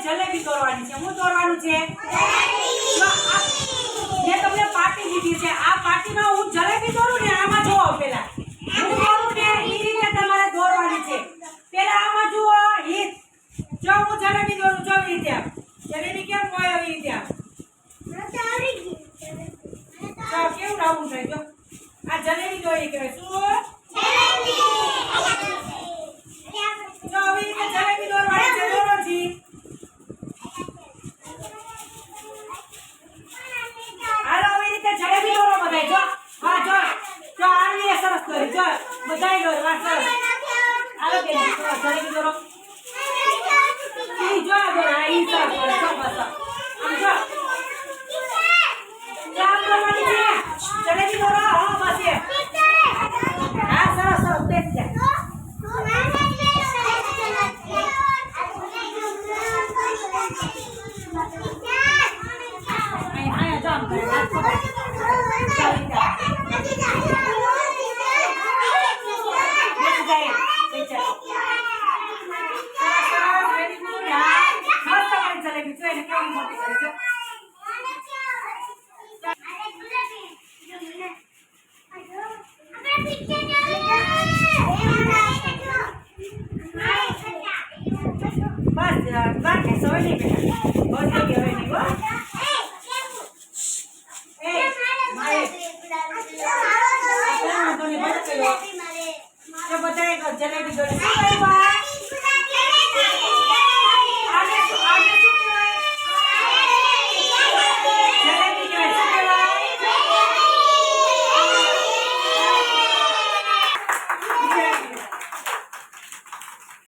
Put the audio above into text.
જલેબી તોડવાની છે. હું તોડવાનું છે મેં તમને પાટી દીધી છે. આ પાટીમાં હું જલેબી તોડું ને આમાં જોવો પેલા હું તોડું ને એ રીતે તમારે દોરવાની છે. પેલા આમાં જુઓ હિત જો હું જલેબી દોરું જો એ રીતે જલેબી કેમ હોય એવી રીતે જો કેવું રાઉન્ડ થાય જો આ જલેબી દોરી કહેવાય શું જો આવી રીતે જલેબી દોરવાની છે. દોરો જી હાલો આવી રીતે જલેબી દોરો બધાય જો હા જો જો આની સરસ દોરી જો બધાય દોરો હા સરસ હાલો કે જલેબી દોરો ઈ જો દોરો આ ઈ સરસ દોરો જો બસ આમ જો આમ દોરવાની છે જલેબી દોરો હા બસ એ હા સરસ સરસ બેસ જાય બસ બાકી સવાય નહીં બેટા બસ હવે નહીં